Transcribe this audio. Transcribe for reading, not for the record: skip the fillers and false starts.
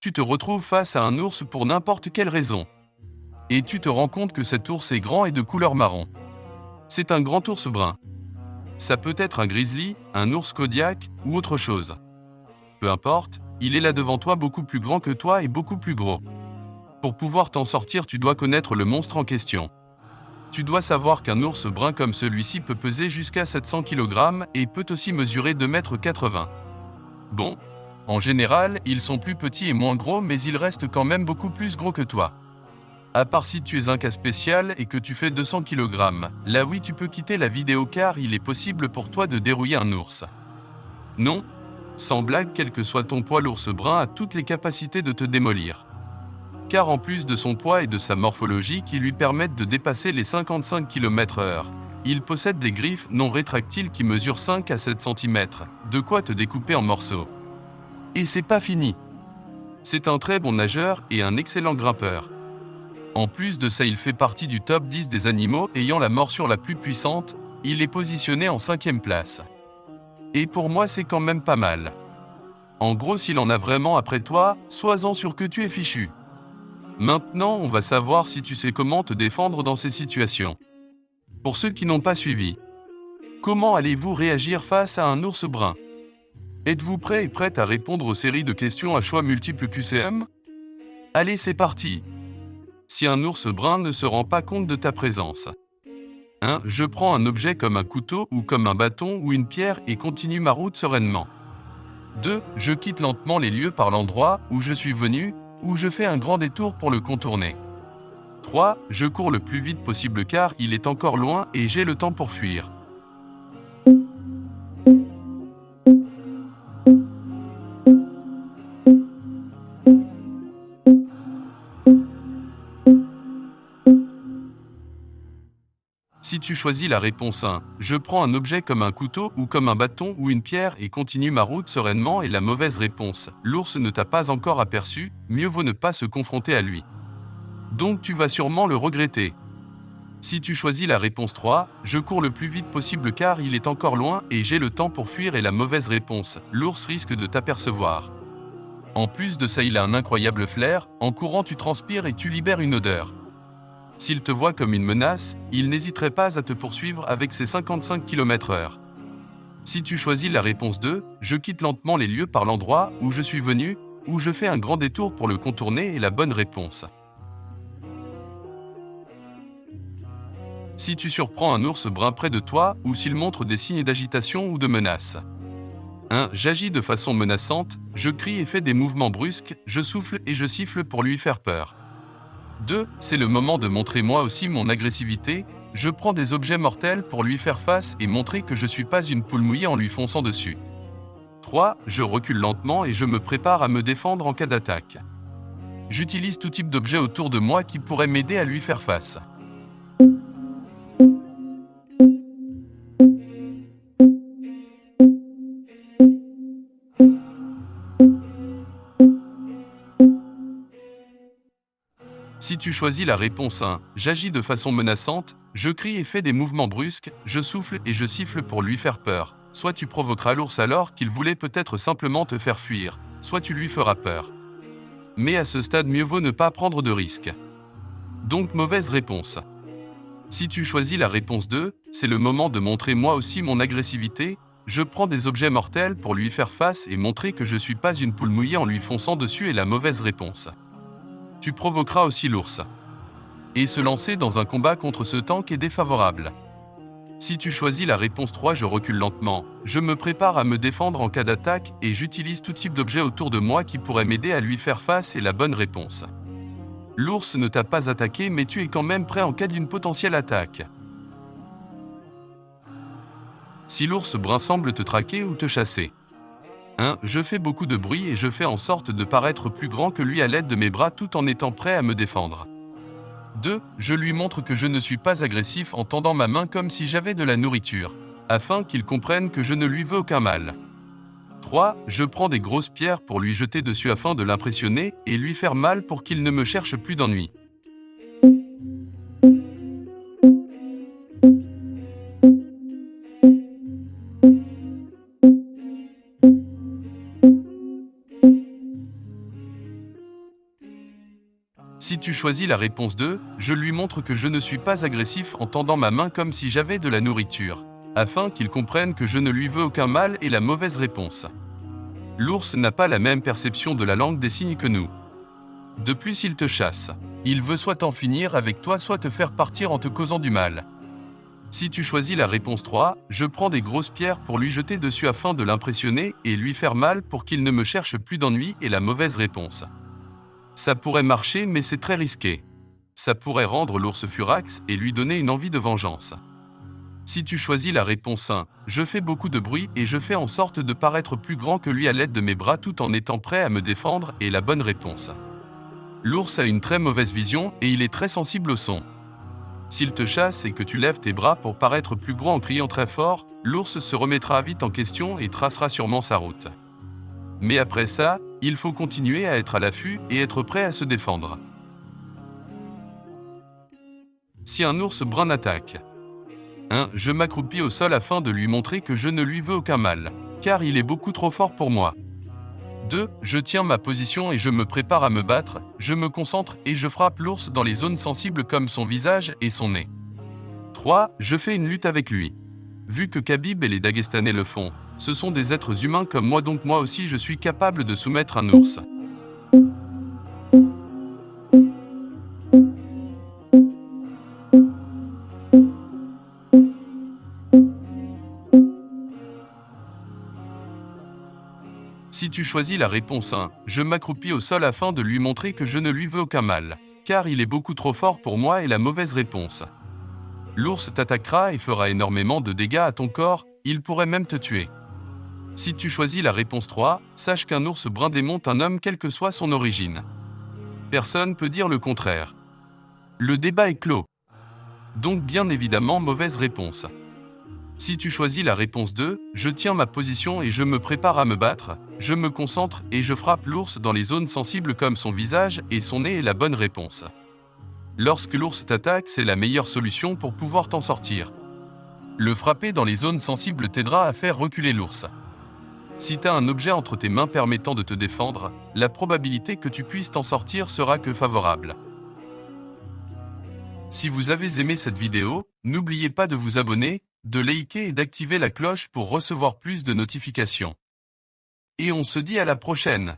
Tu te retrouves face à un ours pour n'importe quelle raison. Et tu te rends compte que cet ours est grand et de couleur marron. C'est un grand ours brun. Ça peut être un grizzly, un ours Kodiak ou autre chose. Peu importe, il est là devant toi beaucoup plus grand que toi et beaucoup plus gros. Pour pouvoir t'en sortir, tu dois connaître le monstre en question. Tu dois savoir qu'un ours brun comme celui-ci peut peser jusqu'à 700 kg et peut aussi mesurer 2,80 m. Bon, en général, ils sont plus petits et moins gros, mais ils restent quand même beaucoup plus gros que toi. À part si tu es un cas spécial et que tu fais 200 kg, là oui tu peux quitter la vidéo car il est possible pour toi de dérouiller un ours. Non, sans blague, quel que soit ton poids, l'ours brun a toutes les capacités de te démolir. Car en plus de son poids et de sa morphologie qui lui permettent de dépasser les 55 km/h, il possède des griffes non rétractiles qui mesurent 5 à 7 cm, de quoi te découper en morceaux. Et c'est pas fini. C'est un très bon nageur et un excellent grimpeur. En plus de ça, il fait partie du top 10 des animaux ayant la morsure la plus puissante, il est positionné en 5e place. Et pour moi, c'est quand même pas mal. En gros, s'il en a vraiment après toi, sois-en sûr que tu es fichu. Maintenant, on va savoir si tu sais comment te défendre dans ces situations. Pour ceux qui n'ont pas suivi, comment allez-vous réagir face à un ours brun? Êtes-vous prêt et prête à répondre aux séries de questions à choix multiples QCM? Allez, c'est parti! Si un ours brun ne se rend pas compte de ta présence. 1. Je prends un objet comme un couteau ou comme un bâton ou une pierre et continue ma route sereinement. 2. Je quitte lentement les lieux par l'endroit où je suis venu, ou je fais un grand détour pour le contourner. 3. Je cours le plus vite possible car il est encore loin et j'ai le temps pour fuir. Si tu choisis la réponse 1, je prends un objet comme un couteau ou comme un bâton ou une pierre et continue ma route sereinement, est la mauvaise réponse. L'ours ne t'a pas encore aperçu, mieux vaut ne pas se confronter à lui. Donc tu vas sûrement le regretter. Si tu choisis la réponse 3, je cours le plus vite possible car il est encore loin et j'ai le temps pour fuir, est la mauvaise réponse. L'ours risque de t'apercevoir. En plus de ça, il a un incroyable flair, en courant tu transpires et tu libères une odeur. S'il te voit comme une menace, il n'hésiterait pas à te poursuivre avec ses 55 km/h. Si tu choisis la réponse 2, je quitte lentement les lieux par l'endroit où je suis venu, ou je fais un grand détour pour le contourner, est la bonne réponse. Si tu surprends un ours brun près de toi ou s'il montre des signes d'agitation ou de menace. 1. J'agis de façon menaçante, je crie et fais des mouvements brusques, je souffle et je siffle pour lui faire peur. 2. C'est le moment de montrer moi aussi mon agressivité, je prends des objets mortels pour lui faire face et montrer que je suis pas une poule mouillée en lui fonçant dessus. 3. Je recule lentement et je me prépare à me défendre en cas d'attaque. J'utilise tout type d'objet autour de moi qui pourrait m'aider à lui faire face. Si tu choisis la réponse 1, j'agis de façon menaçante, je crie et fais des mouvements brusques, je souffle et je siffle pour lui faire peur. Soit tu provoqueras l'ours alors qu'il voulait peut-être simplement te faire fuir, soit tu lui feras peur. Mais à ce stade, mieux vaut ne pas prendre de risques. Donc mauvaise réponse. Si tu choisis la réponse 2, c'est le moment de montrer moi aussi mon agressivité, je prends des objets mortels pour lui faire face et montrer que je suis pas une poule mouillée en lui fonçant dessus, est la mauvaise réponse. Tu provoqueras aussi l'ours. Et se lancer dans un combat contre ce tank est défavorable. Si tu choisis la réponse 3, je recule lentement, je me prépare à me défendre en cas d'attaque et j'utilise tout type d'objet autour de moi qui pourrait m'aider à lui faire face, est la bonne réponse. L'ours ne t'a pas attaqué mais tu es quand même prêt en cas d'une potentielle attaque. Si l'ours brun semble te traquer ou te chasser. 1. Je fais beaucoup de bruit et je fais en sorte de paraître plus grand que lui à l'aide de mes bras tout en étant prêt à me défendre. 2. Je lui montre que je ne suis pas agressif en tendant ma main comme si j'avais de la nourriture, afin qu'il comprenne que je ne lui veux aucun mal. 3. Je prends des grosses pierres pour lui jeter dessus afin de l'impressionner et lui faire mal pour qu'il ne me cherche plus d'ennui. tu choisis la réponse 2, je lui montre que je ne suis pas agressif en tendant ma main comme si j'avais de la nourriture, afin qu'il comprenne que je ne lui veux aucun mal et la mauvaise réponse. L'ours n'a pas la même perception de la langue des signes que nous. De plus, il te chasse. Il veut soit en finir avec toi, soit te faire partir en te causant du mal. Si tu choisis la réponse 3, je prends des grosses pierres pour lui jeter dessus afin de l'impressionner et lui faire mal pour qu'il ne me cherche plus d'ennui et la mauvaise réponse. Ça pourrait marcher, mais c'est très risqué. Ça pourrait rendre l'ours furax et lui donner une envie de vengeance. Si tu choisis la réponse 1, je fais beaucoup de bruit et je fais en sorte de paraître plus grand que lui à l'aide de mes bras tout en étant prêt à me défendre et la bonne réponse. L'ours a une très mauvaise vision et il est très sensible au son. S'il te chasse et que tu lèves tes bras pour paraître plus grand en criant très fort, l'ours se remettra vite en question et tracera sûrement sa route. Mais après ça, il faut continuer à être à l'affût et être prêt à se défendre. Si un ours brun attaque. 1. Je m'accroupis au sol afin de lui montrer que je ne lui veux aucun mal, car il est beaucoup trop fort pour moi. 2. Je tiens ma position et je me prépare à me battre, je me concentre et je frappe l'ours dans les zones sensibles comme son visage et son nez. 3. Je fais une lutte avec lui. Vu que Khabib et les Dagestanais le font, ce sont des êtres humains comme moi, donc moi aussi je suis capable de soumettre un ours. Si tu choisis la réponse 1, je m'accroupis au sol afin de lui montrer que je ne lui veux aucun mal, car il est beaucoup trop fort pour moi et la mauvaise réponse. L'ours t'attaquera et fera énormément de dégâts à ton corps, il pourrait même te tuer. Si tu choisis la réponse 3, sache qu'un ours brun démonte un homme quelle que soit son origine. Personne peut dire le contraire. Le débat est clos. Donc bien évidemment mauvaise réponse. Si tu choisis la réponse 2, je tiens ma position et je me prépare à me battre, je me concentre et je frappe l'ours dans les zones sensibles comme son visage et son nez est la bonne réponse. Lorsque l'ours t'attaque, c'est la meilleure solution pour pouvoir t'en sortir. Le frapper dans les zones sensibles t'aidera à faire reculer l'ours. Si tu as un objet entre tes mains permettant de te défendre, la probabilité que tu puisses t'en sortir sera que favorable. Si vous avez aimé cette vidéo, n'oubliez pas de vous abonner, de liker et d'activer la cloche pour recevoir plus de notifications. Et on se dit à la prochaine!